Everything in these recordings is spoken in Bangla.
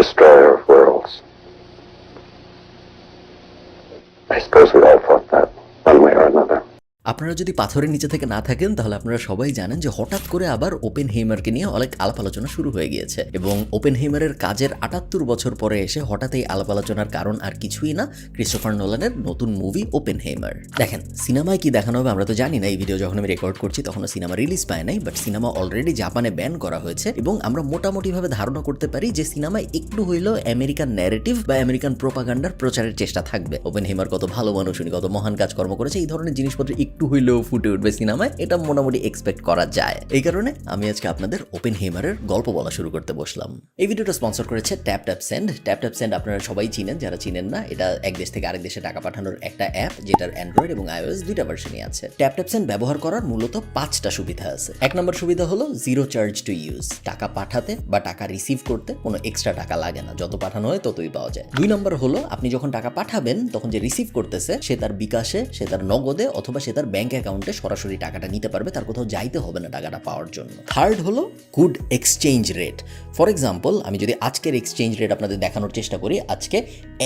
destroyer of worlds. I suppose we all thought that, one way or another. আপনারা যদি পাথরের নিচে থেকে না থাকেন তাহলে আপনারা সবাই জানেন যে হঠাৎ করে আবার ওপেনহেইমারকে নিয়ে অনেক আলাপ আলোচনা শুরু হয়ে গিয়েছে এবং ওপেনহেইমারের কাজের 78 বছর পরে এসে হঠাৎ এই আলাপ আলোচনার কারণ আর কিছুই না ক্রিস্টোফার নোলানের নতুন মুভি ওপেনহেইমার। দেখেন সিনেমায় কি দেখানো হবে আমরা তো জানি না, এই ভিডিও যখন আমি রেকর্ড করছি তখনও সিনেমা রিলিজ পায় নাই, বাট সিনেমা অলরেডি জাপানে ব্যান করা হয়েছে এবং আমরা মোটামুটিভাবে ধারণা করতে পারি যে সিনেমায় একটু হইলেও আমেরিকান ন্যারেটিভ বা আমেরিকান প্রোপাগান্ডার প্রচারের চেষ্টা থাকবে। ওপেনহেইমার কত ভালো মানুষ, উনি কত মহান কাজকর্ম করেছে, এই ধরনের জিনিসপত্র একটু হইলেও ফুটে উঠবে সিনেমায়, এটা মোটামুটি এক্সপেক্ট করা যায়। এই কারণে আমি আজকে আপনাদের ওপেনহেইমারের গল্প বলা শুরু করতে বসলাম। এই ভিডিওটা স্পন্সর করেছে ট্যাপ-ট্যাপ-সেন্ড। ট্যাপ-ট্যাপ-সেন্ড আপনারা সবাই চিনেন, যারা চিনেন না এটা এক দেশ থেকে আরেক দেশে টাকা পাঠানোর একটা অ্যাপ যেটার অ্যান্ড্রয়েড এবং আইওএস দুইটা ভার্সনই আছে। ট্যাপ-ট্যাপ-সেন্ড ব্যবহার করার মূলত 5টা সুবিধা আছে। এক নম্বর সুবিধা হলো জিরো চার্জ টু ইউজ, টাকা পাঠাতে বা টাকা রিসিভ করতে কোনো এক্সট্রা টাকা লাগে না, যত পাঠানো হয় ততই পাওয়া যায়। 2 নম্বর হলো আপনি যখন টাকা পাঠাবেন তখন যে রিসিভ করতেছে সে তার বিকাশে, সে তার নগদে অথবা সে তার ব্যাংক অ্যাকাউন্টে সরাসরি টাকাটা নিতে পারবে, তার কোথাও যাইতে হবে না টাকাটা পাওয়ার জন্য। থার্ড হলো good exchange rate. For example আমি যদি আজকের এক্সচেঞ্জ রেট আপনাদের দেখানোর চেষ্টা করি, আজকে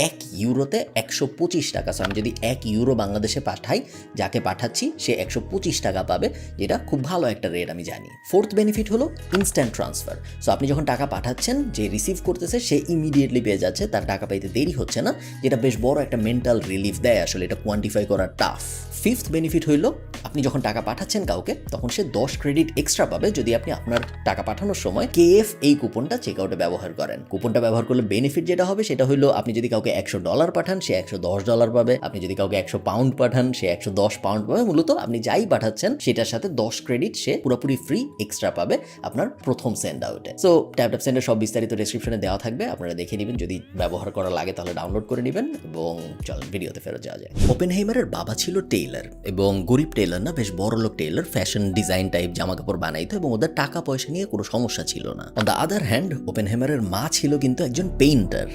1 ইউরোতে 125 টাকা। সো আমি যদি 1 ইউরো বাংলাদেশে পাঠাই, যাকে পাঠাচ্ছি সে 125 টাকা পাবে, যেটা খুব ভালো একটা রেট আমি জানি। ফোর্থ বেনিফিট হলো ইনস্ট্যান্ট ট্রান্সফার। সো আপনি যখন টাকা পাঠাচ্ছেন, যে রিসিভ করতেছে সে ইমিডিয়েটলি পেয়ে যাচ্ছে, তার টাকা পাইতে দেরি হচ্ছে না, যেটা বেশ বড় একটা মেন্টাল রিলিফ দেয়। আসলে এটা কোয়ান্টিফাই করা টাফ। ফিফথ বেনিফিট হইল আপনি যখন টাকা পাঠাচ্ছেন কাউকে তখন সে 10 ক্রেডিট এক্সট্রা পাবে যদি আপনি আপনার টাকা পাঠানোর সময় কেএফ এই কুপনটা চেকআউটে ব্যবহার করেন। কুপনটা ব্যবহার করলে বেনিফিট যেটা হবে সেটা হলো আপনি যদি কাউকে $100 পাঠান সে $110 পাবে, আপনি যদি কাউকে 100 পাউন্ড পাঠান সে 110 পাউন্ড পাবে। মূলত আপনি যাই পাঠাচ্ছেন সেটার সাথে 10 ক্রেডিট সে পুরোপুরি ফ্রি এক্সট্রা পাবে আপনার প্রথম সেন্ড আউটে। সো ট্যাপ-ট্যাপ-সেন্ডের সব বিস্তারিত ডেসক্রিপশনে দেওয়া থাকবে, আপনারা দেখে নেবেন। যদি ব্যবহার করা লাগে তাহলে ডাউনলোড করে নেবেন এবং চলেন ভিডিওতে ফেরত যাওয়া যায়। ওপেনহেইমারের বাবা ছিল টেইলার এবং গরিব টেইলার না, বেশ বড় লোক টেইলার, ফ্যাশন ডিজাইন টাইপ জামা কাপড় বানাইতো এবং ওদের টাকা পয়সা নিয়ে কোনো সমস্যা ছিল না। অন দ্য আদার হ্যান্ড ওপেনহেইমারের মা ছিল কিন্তু একজন পেইন্টার।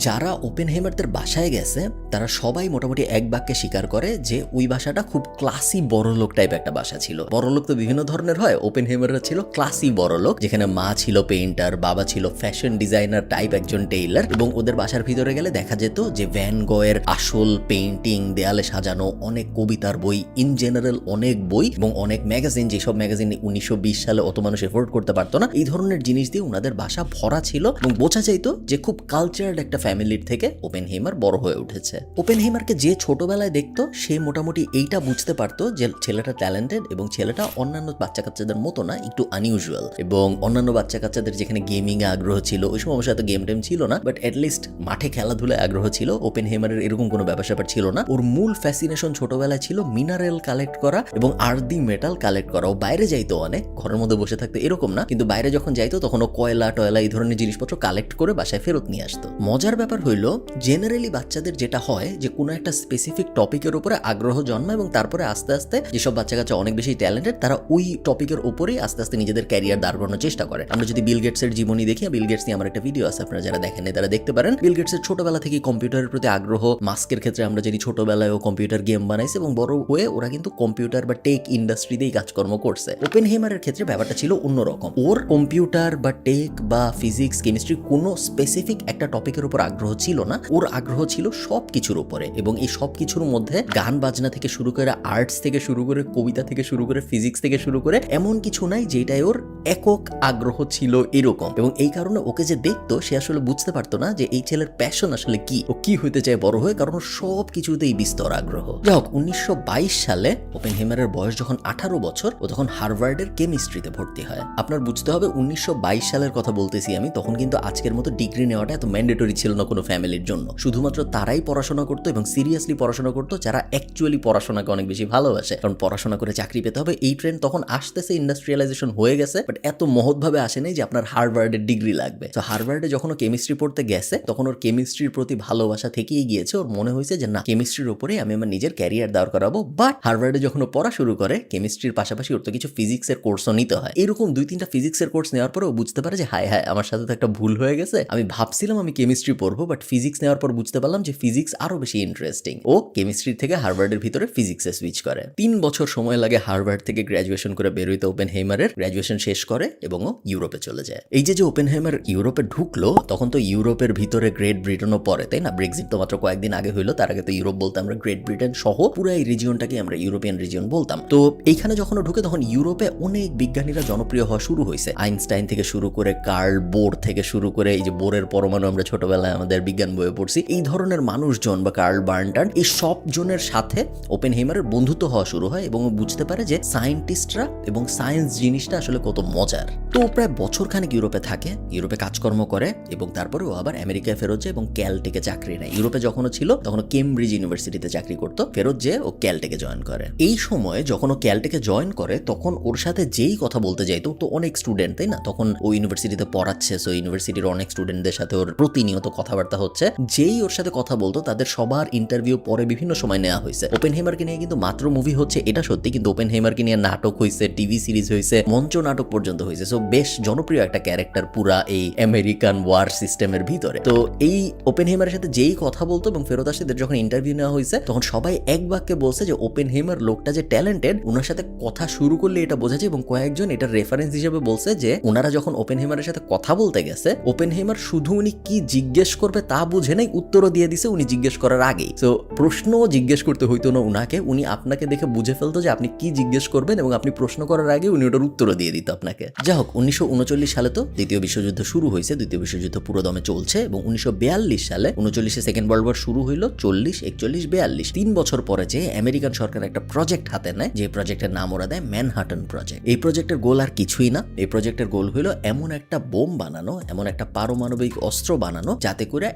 যারা ওপেনহেইমারদের বাসায় গেছে তারা সবাই মোটামুটি এক বাক্যে স্বীকার করে যে ওই বাসাটা খুব ক্লাসি বড়লোক টাইপ একটা বাসা ছিল। বড়লোক তো বিভিন্ন ধরনের হয়, ওপেনহেইমাররা ছিল ক্লাসি বড়লোক, যেখানে মা ছিল পেইন্টার, বাবা ছিল ফ্যাশন ডিজাইনার টাইপ একজন টেইলার। এবং ওদের বাসার ভিতরে গেলে দেখা যেত যে ভ্যান গয়ের আসল পেইন্টিং, দেয়ালে সাজানো অনেক কবিতার বই, ইন জেনারেল অনেক বই এবং অনেক ম্যাগাজিন, যেসব ম্যাগাজিন 1920 সালে অত মানুষ এফোর্ড করতে পারতো না, এই ধরনের জিনিস দিয়ে ওনাদের বাসা ভরা ছিল এবং বোঝা যাইতো যে খুব কালচারাল একটা ফ্যামিলির থেকে ওপেনহেইমার বড় হয়ে উঠেছে। ওপেনহেইমারকে যে ছোটবেলায় দেখতো সে মোটামুটি এইটা বুঝতে পারতো যে ছেলেটা ট্যালেন্টেড এবং ছেলেটা অন্যান্য বাচ্চা কাচ্চাদের মতো না, একটু আনইউজুয়াল। এবং অন্যান্য বাচ্চা কাচ্চাদের যেখানে গেমিং এ আগ্রহ ছিল, ওই সময় অবশ্য এত গেম টেম ছিল না, বাট অ্যাটলিস্ট মাঠে খেলাধুলায় আগ্রহ ছিল। ওপেনহেইমারের এরকম কোনো ব্যাপার স্যাপার ছিল না। ওর মূল ফ্যাসিনেশন ছোটবেলায় ছিল মিনারেল কালেক্ট করা এবং আর্দি মেটাল কালেক্ট করা। ও বাইরে যাইতো অনেক, ঘরের মধ্যে বসে থাকতো এরকম না, কিন্তু বাইরে যখন যাইতো তখন ও কয়লা টয়লা এই ধরনের জিনিসপত্র কালেক্ট করে বাসায় ফেরত নিয়ে আসতো। মজার ব্যাপার হইল জেনারেলি বাচ্চাদের যেটা হয় যে কোনো একটা স্পেসিফিক টপিকের উপরে আগ্রহ জন্মায় এবং তারপরে আস্তে আস্তে যেসব বাচ্চা কাচ্চা অনেক বেশি ট্যালেন্টেড তারা ওই টপিকের উপরেই আস্তে আস্তে নিজেদের ক্যারিয়ার দাঁড় করানোর চেষ্টা করে। আমরা যদি বিল গেটসের জীবনী দেখি, বিল গেটস নিয়ে আমার একটা ভিডিও আছে, আপনারা যারা দেখেন তারা দেখতে পারেন। বিল গেটসের ছোটবেলা থেকে কম্পিউটারের প্রতি আগ্রহ। মাস্কের ক্ষেত্রে আমরা যদি ছোটবেলায় ও কম্পিউটার গেম বানাইছে এবং বড় হয়ে ওরা কিন্তু কম্পিউটার বা টেক ইন্ডাস্ট্রিতেই কাজকর্ম করছে। ওপেনহেইমারের ক্ষেত্রে ব্যাপারটা ছিল অন্যরকম। ওর কম্পিউটার বা টেক বা ফিজিক্স, কেমিস্ট্রি কোনো স্পেসিফিক একটা টপিকের উপর আগ্রহ ছিল না, ওর আগ্রহ ছিল সব কিছুর উপরে। এবং এই সব কিছুর মধ্যে গান বাজনা থেকে শুরু করে, আর্টস থেকে শুরু করে, কবিতা থেকে শুরু করে, ফিজিক্স থেকে শুরু করে এমন কিছু নাই যেটাই ওর একক আগ্রহ ছিল এরকম। এবং এই কারণে ওকে যে দেখতো সে আসলে বুঝতে পারতো না যে এই ছেলের প্যাশন আসলে কি, ও কি হইতে চায় বড় হয়ে, কারণ সব কিছুতেই বিস্তর আগ্রহ। যাই হোক, 1922 সালে ওপেনহেইমারের বয়স যখন 18 বছর, ও তখন হার্ভার্ডের কেমিস্ট্রিতে ভর্তি হয়। আপনার বুঝতে হবে 1922 সালের কথা বলতেছি আমি, তখন কিন্তু আজকের মতো ডিগ্রি নেওয়াটা এত ম্যান্ডেটরি ছিল না কোনো ফ্যামিলির জন্য। শুধুমাত্র তারাই পড়াশোনা করতো এবং সিরিয়াসলি পড়াশোনা করতো যারা অ্যাকচুয়ালি পড়াশোনাকে অনেক বেশি ভালোবাসে, কারণ পড়াশোনা করে চাকরি পেতে হবে এই ট্রেন্ড তখন আসতেছে, ইন্ডাস্ট্রিয়ালাইজেশন হয়ে গেছে, বাট এত মহৎভাবে আসে নাই যে আপনার হার্ভার্ডের ডিগ্রি লাগবে। তো হার্ভার্ডে যখন ও কেমিস্ট্রি পড়তে গেছে তখন ওর কেমিস্ট্রির প্রতি ভালোবাসা থেকেই গিয়েছে। ওর মনে হয়েছে যে না, কেমিস্ট্রির উপরে আমি আমার নিজের ক্যারিয়ার দাঁড় করাবো। বাট হার্ভার্ডে যখন ও পড়া শুরু করে, কেমিস্ট্রির পাশাপাশি ওর তো কিছু ফিজিক্সের কোর্সও নিতে হয়। এরকম 2-3টা ফিজিক্সের কোর্স নেওয়ার পরে ও বুঝতে পারে যে হায় হায়, আমার সাথে তো একটা ভুল হয়ে গেছে। আমি ভাবছিলাম আমি কেমিস্ট্রি পড়বো, বাট ফিজিক্স নেওয়ার পর বুঝতে পারলাম যে ফিজিক্স আরো বেশি ইন্টারেস্টিং। ও কেমিস্ট্রি থেকে হার্ভার্ডের ভিতরে ফিজিক্সে সুইচ করে। 3 বছর সময় লাগে হার্ভার্ড থেকে গ্র্যাজুয়েশন করে বেরোইতে ওপেনহেইমারের। গ্র্যাজুয়েশন শেষ করে এবং ও ইউরোপে চলে যায়। এই যে ওপেনহেইমার ইউরোপে ঢুকলো, তখন তো ইউরোপের ভিতরে গ্রেট ব্রিটেনও পড়ে, তাই না? ব্রেক্সিট তো মাত্র কয়েকদিন আগে হইলো, তার আগে তো ইউরোপ বলতে আমরা গ্রেট ব্রিটেন সহ পুরো এই রিজিয়নটাকে আমরা ইউরোপিয়ান রিজিয়ন বলতাম। তো এইখানে যখন ঢুকে তখন ইউরোপে অনেক বিজ্ঞানীরা জনপ্রিয় হওয়া শুরু হয়েছে। আইনস্টাইন থেকে শুরু করে কার্ল বোর থেকে শুরু করে, এই যে বোরের পরমাণু আমরা ছোটবেলায় আমাদের বিজ্ঞান বইয়ে পড়ছি, এই ধরনের মানুষজন বা কার্ল বার্নটার্ন, এই সব জনের সাথে ওপেনহেইমারের বন্ধুত্ব হওয়া শুরু হয় এবং বুঝতে পারে যে সায়েন্টিস্টরা এবং সায়েন্স জিনিসটা আসলে কত মজার। তো প্রায় বছরখানেক ইউরোপে থাকে, ইউরোপে কাজকর্ম করে এবং তারপরে ও আবার আমেরিকায় ফেরত যায় এবং ক্যালটেকে চাকরি নেয়। ইউরোপে যখনও ছিল তখন কেমব্রিজ ইউনিভার্সিটিতে চাকরি করতো, ফেরত যেয়ে ও ক্যালটেকে জয়েন করে। এই সময় যখন ও ক্যালটেকে জয়েন করে তখন ওর সাথে যেই কথা বলতে যাইতো, তো অনেক স্টুডেন্ট, তাই না? তখন ও ইউনিভার্সিটিতে পড়াচ্ছে, সো ইউনিভার্সিটির অনেক স্টুডেন্টদের সাথে ওর প্রতিনিয়ত কথাবার্তা হচ্ছে। যেই ওর সাথে কথা বলতো তাদের সবার ইন্টারভিউ পরে বিভিন্ন সময় নেওয়া হয়েছে। ওপেনহেইমারকে নিয়ে কিন্তু মাত্র মুভি হচ্ছে এটা সত্যি, কিন্তু ওপেনহেইমারকে নিয়ে নাটক হয়েছে, টিভি সিরিজ হয়েছে, মঞ্চ নাটক পর্যন্ত হয়েছে। সো বেশ জনপ্রিয় একটা ক্যারেক্টার পুরা এই আমেরিকান ওয়ার সিস্টেমের ভিতরে। তো এই ওপেনহেইমারের সাথে যেই কথা বলতো এবং ফেরত আসে যখন ইন্টারভিউ নেওয়া হয়েছে, তখন সবাই এক বাক্যে বলছে যে ওপেনহেইমার লোকটা যে ট্যালেন্টেড, ওনার সাথে কথা শুরু করলে এটা বোঝা যায়। এবং কয়েকজন এটা রেফারেন্স হিসেবে বলছে যে ওনারা যখন ওপেনহেইমারের সাথে কথা বলতে গেছে, ওপেনহেইমার শুধু উনি কি জিজ্ঞেস করবে তা বুঝে নাই, উত্তরও দিয়ে দিছে উনি জিজ্ঞেস করার আগেই। তো প্রশ্নও জিজ্ঞেস করতে হইতো না উনাকে, উনি আপনাকে দেখে বুঝে ফেলতো যে আপনি কি জিজ্ঞেস করবেন এবং আপনি প্রশ্ন করার আগে উনি ওটার উত্তরও দিয়ে দিত আপনাকে। যাই হোক, 1939 সালে তো দ্বিতীয় বিশ্বযুদ্ধ শুরু হয়েছে, দ্বিতীয় বিশ্বযুদ্ধ পুরো দমে চলছে এবং 1942 সালে 39-এ সেকেন্ড ওয়ার্ল্ড ওয়ার শুরু হইলো, 40, 41, 42 3 বছর পরে যে আমেরিকান সরকার একটা প্রজেক্ট হাতে নেয়, যে প্রজেক্টের নাম ওরা দেয় ম্যানহাটন প্রজেক্ট। এই প্রজেক্টের গোল আর কিছুই না, এই প্রজেক্টের গোল হইলো এমন একটা বোম বানানো, এমন একটা পারমাণবিক অস্ত্র বানানো যাতে করে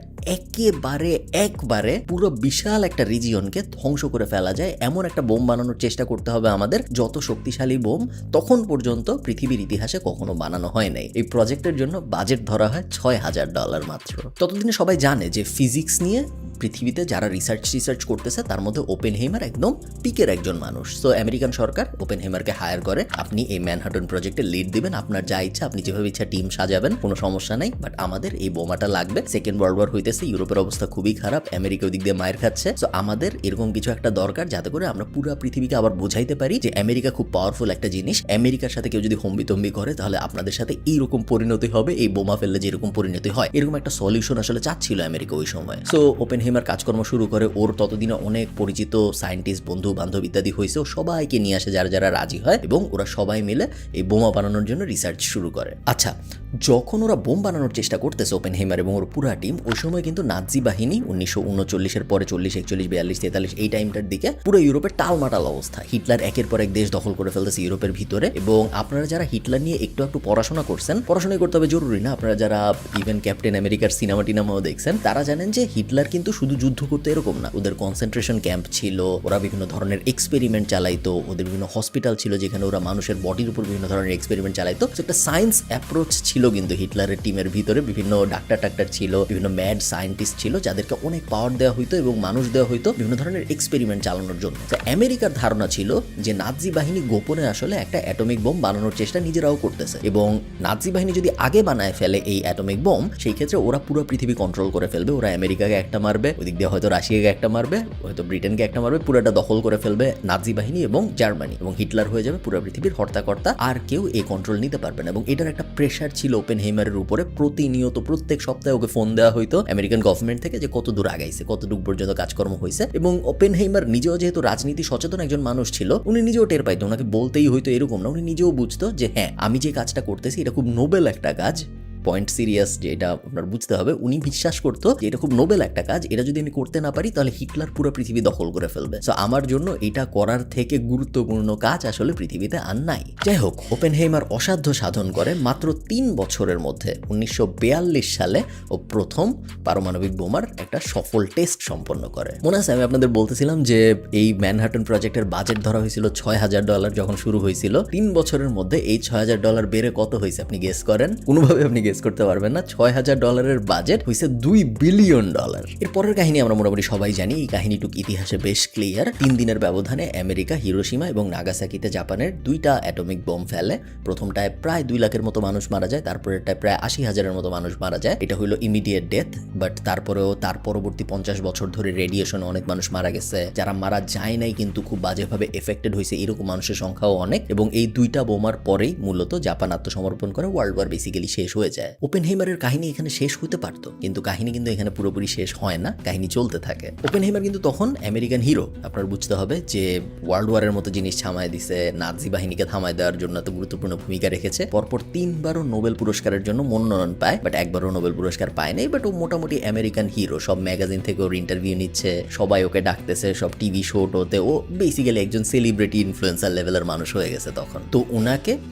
একবারে পুরো বিশাল একটা রিজিয়নকে ধ্বংস করে ফেলা যায়। এমন একটা বোম বানানোর চেষ্টা করতে হবে আমাদের, যত শক্তিশালী বোম তখন পর্যন্ত পৃথিবীর ইতিহাসে কখনো বানানো হয় নাই। এই প্রজেক্টের জন্য বাজেট ধরা হয় $6,000 মাত্র। ততদিনে সবাই জানে যে ফিজিক্স নিয়ে পৃথিবীতে যারা রিসার্চ করতেছে তার মধ্যে ওপেনহেইমার একদম পিকের একজন মানুষ। তো আমেরিকান সরকার ওপেনহেইমারকে হায়ার করে, আপনি এই ম্যানহাটন প্রজেক্টে লিড দিবেন, আপনার যা ইচ্ছা আপনি যেভাবে ইচ্ছা টিম সাজাবেন, কোনো সমস্যা নাই, বাট আমাদের এই বোমাটা লাগবে। সেকেন্ড ওয়ার্ল্ড ওয়ার হইতেছে, ইউরোপের অবস্থা খুবই খারাপ, আমেরিকা ওই দিক দিয়ে মায়ের খাচ্ছে, তো আমাদের এরকম কিছু একটা দরকার যাতে করে আমরা পুরো পৃথিবীকে আবার বোঝাইতে পারি যে আমেরিকা খুব পাওয়ারফুল একটা জিনিস। আমেরিকার সাথে কেউ যদি হম্বিতম্বি করে তাহলে আপনাদের সাথে এইরকম পরিণতি হবে, এই বোমা ফেললে যেরকম পরিণতি হয়, এরকম একটা সলিউশন আসলে চাচ্ছিল আমেরিকা ওই সময়। সো ওপেনহেইমার কাজকর্ম শুরু করে, ওর ততদিনে অনেক পরিচিত সায়েন্টিস্ট বন্ধু বান্ধব ইত্যাদি হয়েছে, ও সবাইকে নিয়ে আসে যারা যারা রাজি হয় এবং ওরা সবাই মিলে এই বোমা বানানোর জন্য রিসার্চ শুরু করে। আচ্ছা, যখন ওরা বোম বানানোর চেষ্টা করতেছে ওপেনহেইমার এবং ওর পুরা টিম, ওই সময় কিন্তু নাৎসি বাহিনী 1939-এর পরে 40, 41, 42, 43 এই টাইমটার দিকে পুরো ইউরোপের টালমাটাল অবস্থা। হিটলার একের পর এক দেশ দখল করে ফেলতেছে ইউরোপের ভিতরে। এবং আপনারা যারা হিটলার নিয়ে একটু পড়াশোনা করছেন, পড়াশোনা করতে হবে জরুরি না, আপনারা যারা ইভেন ক্যাপ্টেন আমেরিকার সিনেমা টিনামাও দেখছেন, তারা জানেন যে হিটলার কিন্তু শুধু যুদ্ধ করতে এরকম না, ওদের কনসেন্ট্রেশন ক্যাম্প ছিল, ওরা বিভিন্ন ধরনের এক্সপেরিমেন্ট চালাইতো, ওদের বিভিন্ন হসপিটাল ছিল যেখানে ওরা মানুষের বডির উপর বিভিন্ন ধরনের এক্সপেরিমেন্ট চালাইতো। একটা সায়েন্স অ্যাপ্রোচ ছিল কিন্তু হিটলারের টিমের ভিতরে, বিভিন্ন ডাক্তার ছিল, বিভিন্ন ম্যাড সায়েন্টিস্ট ছিল যাদেরকে অনেক পাওয়ার দেওয়া হইতো এবং মানুষ দেওয়া হইতো বিভিন্ন ধরনের এক্সপেরিমেন্ট চালানোর জন্য। তো আমেরিকার ধারণা ছিল যে নাৎসি বাহিনী গোপনে আসলে একটা অ্যাটমিক বোম বানানোর চেষ্টা নিজেরাও করতেছে এবং নাৎসি বাহিনী যদি আগে বানায় ফেলে এই অ্যাটমিক বোম, সেই ক্ষেত্রে ওরা পুরো পৃথিবী কন্ট্রোল করে ফেলবে। ওরা আমেরিকাকে একটা মারবে, ওইদিক দিয়ে হয়তো রাশিয়াকে একটা মারবে, হয়তো ব্রিটেনকে একটা মারবে, পুরোটা দখল করে ফেলবে নাৎসি বাহিনী এবং জার্মানি, এবং হিটলার হয়ে যাবে পুরো পৃথিবীর হর্তাকর্তা, আর কেউ এই কন্ট্রোল নিতে পারবে না। এবং এটার একটা প্রেশার ছিল ওপেনহেইমারের উপরে, প্রতিনিয়ত প্রত্যেক সপ্তাহে ওকে ফোন দেওয়া হইতো আমেরিকান গভর্নমেন্ট থেকে যে কত দূর আগাইছে, কতটুকু পর্যন্ত কাজকর্ম হয়েছে। এবং ওপেনহেইমার নিজেও যেহেতু রাজনীতি সচেতন একজন মানুষ ছিল, উনি নিজেও টের পাইতো, ওনাকে বলতেই হইতো এরকম না, উনি নিজেও বুঝতো যে হ্যাঁ, আমি যে কাজটা করতেছি এটা খুব নোবেল একটা কাজ, পয়েন্ট সিরিয়াস, যে এটা আপনার বুঝতে হবে। উনি বিশ্বাস করতো যে এটা খুব নোবেল একটা কাজ, এটা যদি আমি করতে না পারি তাহলে হিটলার পুরো পৃথিবী দখল করে ফেলবে। সো আমার জন্য এটা করার থেকে গুরুত্বপূর্ণ কাজ আসলে পৃথিবীতে আর নাই। যাই হোক, ওপেনহেইমার অসাধ্য সাধন করে মাত্র 3 বছরের মধ্যে 1942 সালে ও প্রথম পারমাণবিক বোমার একটা সফল টেস্ট সম্পন্ন করে। মনে আছে আমি আপনাদের বলতেছিলাম যে এই ম্যানহাটন প্রজেক্টের বাজেট ধরা হয়েছিল $6,000 যখন শুরু হয়েছিল। 3 বছরের মধ্যে এই $6,000 বেড়ে কত হয়েছে আপনি গেস করেন? কোনোভাবে আপনি গেস গেস করতে পারবেন না, $6,000 বাজেট হয়েছে $2 বিলিয়ন। এর পরের কাহিনী আমরা মোটামুটি সবাই জানি। এই কাহিনীটুক ইতিহাসে বেশ ক্লিয়ার। 3 দিনের ব্যবধানে আমেরিকা হিরোশিমা এবং নাগাসাকিতে জাপানের 2টা অ্যাটমিক বোম ফেলে। প্রথমটায় প্রায় 2 লাখের মতো মানুষ মারা যায়, তারপরেরটায় প্রায় 80,000-এর মতো মানুষ মারা যায়। এটা হলো ইমিডিয়েট ডেথ, বাট তারপরেও তার পরবর্তী 50 বছর ধরে রেডিয়েশনে অনেক মানুষ মারা গেছে। যারা মারা যায় নাই কিন্তু খুব বাজেভাবে এফেক্টেড হয়েছে এরকম মানুষের সংখ্যাও অনেক। এবং এই 2টা বোমার পরেই মূলত জাপান আত্মসমর্পণ করে, ওয়ার্ল্ড ওয়ার বেসিক্যালি শেষ হয়ে যায়। ওপেনহেইমারের কাহিনী এখানে শেষ হতে পারতো, কিন্তু কাহিনী কিন্তু এখানে পুরোপুরি শেষ হয় না, কাহিনী চলতে থাকে। ওপেনহেইমার কিন্তু তখন আমেরিকান হিরো। আপনার বুঝতে হবে যে ওয়ার্ল্ড ওয়ারের মতো জিনিস থামায় দিছে, নাজি বাহিনীকে থামায় দেওয়ার জন্য এত গুরুত্বপূর্ণ ভূমিকা রেখেছে। পরপর 3বারও নোবেল পুরস্কারের জন্য মনোনয়ন পায়, বাট একবারও নোবেল পুরস্কার পায় নাই। বাট ও মোটামুটি আমেরিকান হিরো, সব ম্যাগাজিন থেকে ওর ইন্টারভিউ নিচ্ছে, সবাই ওকে ডাকতেছে, সব টিভি শোতে। ও বেসিক্যালি একজন সেলিব্রিটি ইনফ্লুয়েন্সার লেভেলের মানুষ হয়ে গেছে তখন। তো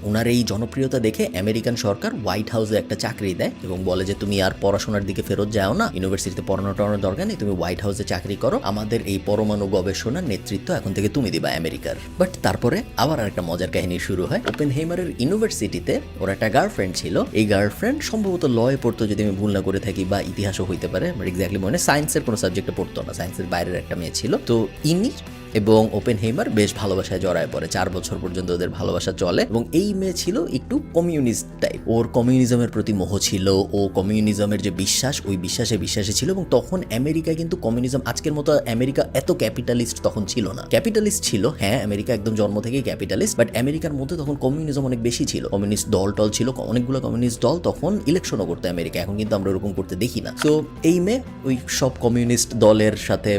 ওনার এই জনপ্রিয়তা দেখে আমেরিকান সরকার হোয়াইট হাউসে একটা চাকরি দেয় এবং বলে যে তুমি আর পড়াশোনার দিকে ফেরত যাও না, ইউনিভার্সিটিতে পড়ানোর দরকার নেই, তুমি হোয়াইট হাউসে চাকরি করো, আমাদের এই পরমাণু গবেষণার নেতৃত্ব এখন থেকে তুমি দিবা আমেরিকার। বাট তারপরে আবার একটা মজার কাহিনী শুরু হয়। ওপেনহেইমারের ইউনিভার্সিটিতে ওর একটা গার্লফ্রেন্ড ছিল। এই গার্লফ্রেন্ড সম্ভবত লয়ে পড়তো, যদি আমি ভুল না করে থাকি, বা ইতিহাসও হইতে পারে, আমার এক্স্যাক্টলি মনে। সায়েন্সের কোনো সাবজেক্টে পড়তো না, সায়েন্সের বাইরের একটা মেয়ে ছিল। তো ইনি এবং ওপেনহেইমার বেশ ভালোবাসায় জড়ায় পড়ে। 4 বছর পর্যন্ত ওদের ভালোবাসা চলে। এবং এই মেয়ে ছিল একটু কমিউনিস্ট টাইপ, ওর কমিউনিজমের প্রতি মোহ ছিল, ও কমিউনিজমের যে বিশ্বাস, ওই বিশ্বাসে ছিল। এবং তখন আমেরিকায় কিন্তু কমিউনিজম আজকের মতো আমেরিকা এত ক্যাপিটালিস্ট তখন ছিল না। ক্যাপিটালিস্ট ছিল, হ্যাঁ, আমেরিকা একদম জন্ম থেকেই ক্যাপিটালিস্ট, বাট আমেরিকার মধ্যে তখন কমিউনিজম অনেক বেশি ছিল। কমিউনিস্ট দল ছিল, অনেকগুলো কমিউনিস্ট দল তখন ইলেকশনও করতো আমেরিকা। এখন কিন্তু আমরা ওরকম করতে দেখি না। তো এই মেয়ে ওই সব কমিউনিস্ট দলের সাথে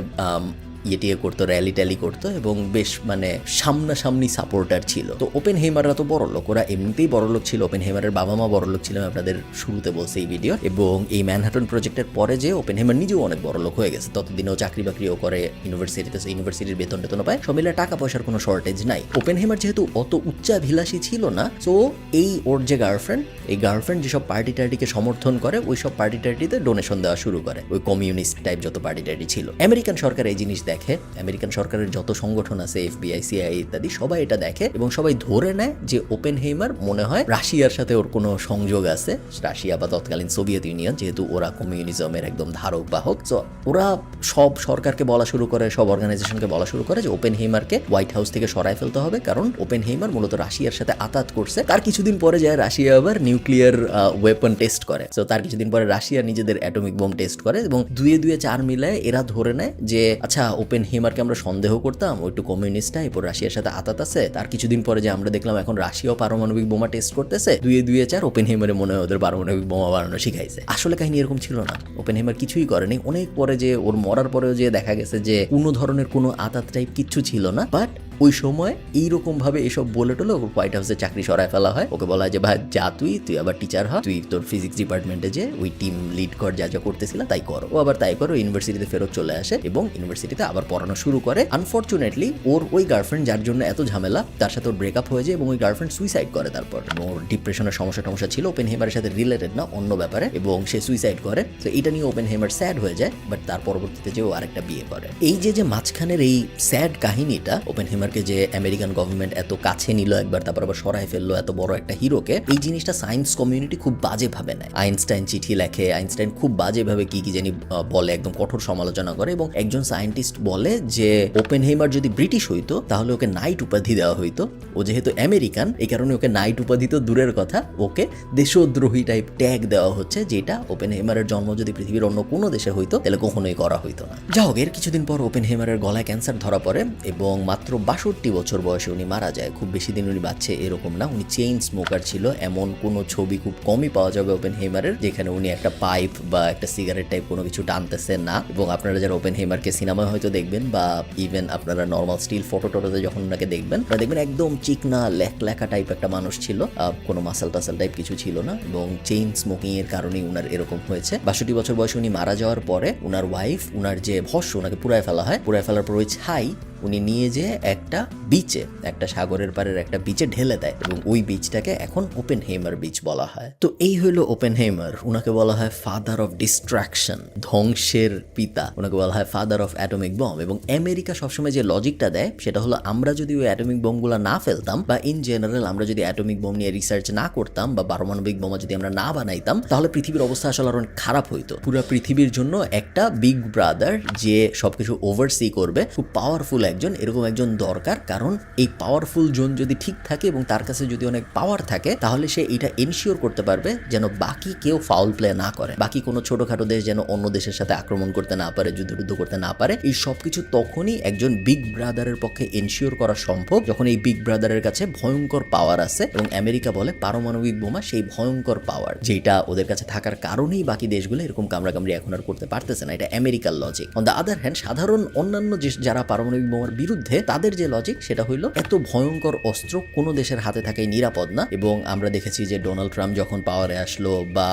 ইয়ে করতো, র্যালি করতো এবং বেশ মানে সামনাসামনি সাপোর্টার ছিল। তো ওপেনহেইমাররা তো বড় লোক, ওরা এমনিতেই বড় লোক ছিল। ওপেনহেইমারের বাবা মা বড় লোক ছিল, আপনাদের শুরুতে বলছে এই ভিডিও। এবং এই ম্যানহাটন প্রজেক্টের পরে যে ওপেনহেইমার নিজেও অনেক বড় লোক হয়ে গেছে, ততদিনেও চাকরি বাকরিও করে ইউনিভার্সিটিতে, ইউনিভার্সিটির বেতন পায়, সব মিলে টাকা পয়সার কোনো শর্টেজ নাই। ওপেনহেইমার যেহেতু অত উচ্চাভিলাষী ছিল না, তো এই ওর যে গার্লফ্রেন্ড যেসব পার্টিকে সমর্থন করে, ওই সব পার্টিতে ডোনেশন দেওয়া শুরু করে, ওই কমিউনিস্ট টাইপ যত পার্টি ছিল। আমেরিকান সরকার এই জিনিস দেখে, আমেরিকান সরকারের যত সংগঠন আছে, FBI, CIA ইত্যাদি, সবাই এটা দেখে এবং সবাই ধরে নেয় যে ওপেনহেইমার মনে হয় রাশিয়ার সাথে ওর কোনো সংযোগ আছে। রাশিয়া বা তৎকালীন সোভিয়েত ইউনিয়ন, যেহেতু ওরা কমিউনিজমের একদম ধারক বাহক। তো ওরা সব সরকারকে বলা শুরু করে, সব অর্গানাইজেশনকে বলা শুরু করে যে ওপেনহেইমারকে হোয়াইট হাউস থেকে সরায় ফেলতে হবে, কারণ ওপেনহেইমার মূলত রাশিয়ার সাথে আতাত করছে। তার কিছুদিন পরে যায় রাশিয়া আবার নিউক্লিয়ার ওয়েপন টেস্ট করে। তো তার কিছুদিন পরে রাশিয়া নিজেদের অ্যাটমিক বোম টেস্ট করে এবং 2-4 মিলায় এরা ধরে নেয় যে আচ্ছা, ওপেনহেইমারকে আমরা সন্দেহ করতাম, ও একটু কমিউনিস্ট টাইপ, রাশিয়ার সাথে আতাত আছে। তার কিছুদিন পরে যে আমরা দেখলাম এখন রাশিয়াও পারমাণবিক বোমা টেস্ট করতেছে, 2-4 ওপেনহেইমারে মনে হয় ওদের পারমাণবিক বোমা বানানো শিখাইছে। আসলে কাহিনী এরকম ছিল না, ওপেনহেইমার কিছুই করেনি। অনেক পরে যে ওর মরার পরেও যে দেখা গেছে যে কোনো ধরনের কোনো আতাত টাইপ কিচ্ছু ছিল না। বাট ওই সময় এইরকম ভাবে এসব বলে টোলে ওর হোয়াইট হাউসে চাকরি সরায় ফেলা হয়। ওকে বলা হয় যে ভাই যা, তুই আবার টিচার হ, তুই তোর ফিজিক্স ডিপার্টমেন্টে যে ওই টিম লিড কর, যা করতেছিল তাই করো। ও আবার তাই করো, ইউনিভার্সিটিতে ফেরত চলে আসে এবং ইউনিভার্সিটিতে আবার পড়ানো শুরু করে। আনফর্চুনেটলি ওর ওই গার্লফ্রেন্ড, যার জন্য এত ঝামেলা, তার সাথে ওর ব্রেকআপ হয়ে যায় এবং ওই গার্লফ্রেন্ড সুইসাইড করে। তারপর ওর ডিপ্রেশনের সমস্যা ছিল, ওপেনহেইমারের সাথে রিলেটেড না, অন্য ব্যাপারে, এবং সে সুইসাইড করে। তো এটা নিয়ে ওপেনহেইমার স্যাড হয়ে যায়, বাট তার পরবর্তীতে যে ও আরেকটা বিয়ে করে। এই যে মাঝখানের এই স্যাড কাহিনীটা, ওপেনহেইমারকে যে আমেরিকান গভর্নমেন্ট এত কাছে নিল একবার, তারপর আবার সরাই ফেললো এত বড় একটা হিরোকে, এই জিনিসটা সায়েন্স কমিউনিটি খুব বাজেভাবে নেয়। আইনস্টাইন চিঠি লেখে, আইনস্টাইন খুব বাজেভাবে কি জানি বলে, একদম কঠোর সমালোচনা করে। এবং একজন সায়েন্টিস্ট বলে যে ওপেনহেইমার যদি ব্রিটিশ হইতো তাহলে ওকে নাইট উপাধি দেওয়া হইতো। ও যেহেতু আমেরিকান, এই কারণে ওকে নাইট উপাধি তো দূরের কথা, ওকে দেশদ্রোহী টাইপ ট্যাগ দেওয়া হচ্ছে, যেটা ওপেনহেইমারের জন্ম যদি পৃথিবীর অন্য কোনো দেশে হইতো তাহলে কখনোই করা হইতো না। যা হোক, এর কিছুদিন পর ওপেনহেইমারের গলায় ক্যান্সার ধরা পড়ে এবং মাত্র 62 বছর বয়সে উনি মারা যায়। খুব বেশি দিন উনি বাঁচছে এরকম না। উনি চেইন স্মোকার ছিল, এমন কোনো ছবি খুব কমই পাওয়া যাবে ওপেনহেইমারের যেখানে উনি একটা পাইপ বা একটা সিগারেট টাইপ কোনো কিছু টানতেছেন না। এবং আপনারা যারা ওপেনহেইমারকে সিনেমায় হয়তো দেখবেন বা ইভেন আপনারা নর্মাল স্টিল ফটোতে যখন ওনাকে দেখবেন, আপনারা দেখবেন একদম চিকনা লেখা টাইপ একটা মানুষ ছিল, কোনো মাসাল টাসাল টাইপ কিছু ছিল না। এবং চেইন স্মোকিং এর কারণেই উনার এরকম হয়েছে। 62 বছর বয়সে উনি মারা যাওয়ার পরে উনার ওয়াইফ, উনার যে ভস্য, ওনাকে পুড়ায় ফেলা হয়। পুড়ায় ফেলার পর ওই ছাই উনি নিয়ে যেয়ে একটা বিচে, একটা সাগরের পাড়ের একটা বিচে ঢেলে দেয় এবং ওই বিচটাকে এখন ওপেনহেইমার বিচ বলা হয়। তো এই হইল ওপেনহেইমার। উনাকে বলা হয় ফাদার অফ ডিস্ট্রাকশন, ধ্বংসের পিতা। ওনাকে বলা হয় ফাদার অফ অ্যাটমিক বম। এবং আমেরিকা সবসময় যে লজিকটা দেয় সেটা হলো, আমরা যদি ওই অ্যাটমিক বমগুলো না ফেলতাম বা ইন জেনারেল আমরা যদি অ্যাটমিক বম নিয়ে রিসার্চ না করতাম বা পারমাণবিক বোমা যদি আমরা না বানাইতাম, তাহলে পৃথিবীর অবস্থা আসলে আরো খারাপ হইতো। পুরো পৃথিবীর জন্য একটা বিগ ব্রাদার যে সবকিছু ওভারসি করবে, খুব পাওয়ারফুল একজন, এরকম একজন দরকার। কারণ এই পাওয়ারফুল জন যদি ঠিক থাকে এবং তার কাছে যদি অনেক পাওয়ার থাকে, তাহলে সে এটা এনশিওর করতে পারবে যেন বাকি কেউ ফাউল প্লে না করে, বাকি কোনো ছোটখাটো দেশ যেন অন্য দেশের সাথে আক্রমণ করতে না পারে, যুদ্ধ করতে না পারে। এই সবকিছু তখনই একজন বিগ ব্রাদারের পক্ষে এনশিওর করা সম্ভব যখন এই বিগ ব্রাদারের কাছে ভয়ঙ্কর পাওয়ার আছে। এবং আমেরিকা বলে পারমাণবিক বোমা সেই ভয়ঙ্কর পাওয়ার, যেটা ওদের কাছে থাকার কারণেই বাকি দেশগুলো এরকম কামড়াকামড়ি এখন আর করতে পারতেছে না। এটা আমেরিকার logic. On the other hand, সাধারণ অন্যান্য যারা পারমাণবিক বোমার বিরুদ্ধে, তাদের যে লজিক সেটা হইলো এত ভয়ঙ্কর অস্ত্র কোনো দেশের হাতে থাকাই নিরাপদ না। এবং আমরা দেখেছি যে ডোনাল্ড ট্রাম্প যখন পাওয়ারে আসলো বা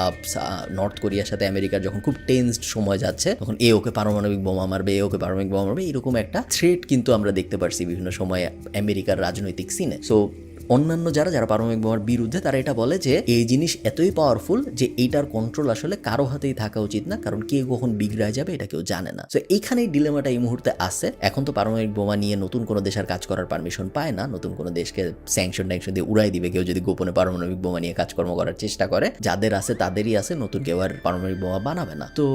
নর্থ কোরিয়ার সাথে আমেরিকার যখন খুব টেন্সড সময় যাচ্ছে, তখন ওকে পারমাণবিক বোমা মারবে, ওকে পারমাণবিক বোমা মারবে, এরকম একটা থ্রেট কিন্তু আমরা দেখতে পারছি বিভিন্ন সময়ে আমেরিকার রাজনৈতিক সিনে। সো অন্যান্য যারা পারমাণবিক বোমার বিরুদ্ধে, তারা এটা বলে যে এই জিনিস এতই পাওয়ারফুল যে এইটার কন্ট্রোল আসলে কারো হাতেই থাকা উচিত না, কারণ কে কখন বিগড়ায় যাবে এটা কেউ জানে না। তো এইখানেই ডিলেমাটা এই মুহূর্তে আছে। এখন তো পারমাণবিক বোমা নিয়ে নতুন কোনো দেশের কাজ করার পারমিশন পায় না, নতুন কোনো দেশকে স্যাংশন দিয়ে উড়াই দিবে কেউ যদি গোপনে পারমাণবিক বোমা নিয়ে কাজকর্ম করার চেষ্টা করে। যাদের আছে তাদেরই আছে, নতুন কেউ আর পারমাণবিক বোমা বানাবে না। তো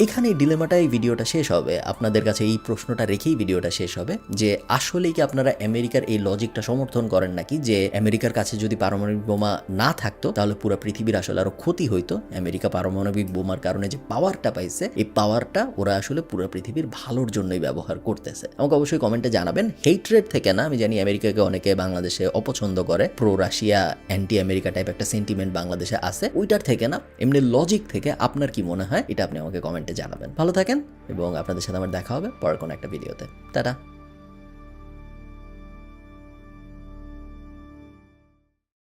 এখানে ডিলেমাটাই ভিডিওটা শেষ হবে। আপনাদের কাছে এই প্রশ্নটা রেখেই ভিডিওটা শেষ হবে যে আসলেই কি আপনারা আমেরিকার এই লজিকটা সমর্থন করেন নাকি, যে আমেরিকার কাছে যদি পারমাণবিক বোমা না থাকতো তাহলে পুরো পৃথিবীর আসলে আরো ক্ষতি হইতো। আমেরিকা পারমাণবিক বোমার কারণে যে পাওয়ারটা পাইছে, এই পাওয়ারটা ওরা আসলে পুরো পৃথিবীর ভালোর জন্যই ব্যবহার করতেছে। আমাকে অবশ্যই কমেন্টে জানাবেন, হেট্রেড থেকে না। আমি জানি আমেরিকাকে অনেকে বাংলাদেশে অপছন্দ করে, pro Russia anti America type একটা সেন্টিমেন্ট বাংলাদেশে আছে, ওইটার থেকে না, এমনি লজিক থেকে আপনার কি মনে হয় এটা আপনি আমাকে কমেন্টে জানাবেন। ভালো থাকেন এবং আপনাদের সাথে আমার দেখা হবে পরের কোনো একটা ভিডিওতে। টাটা।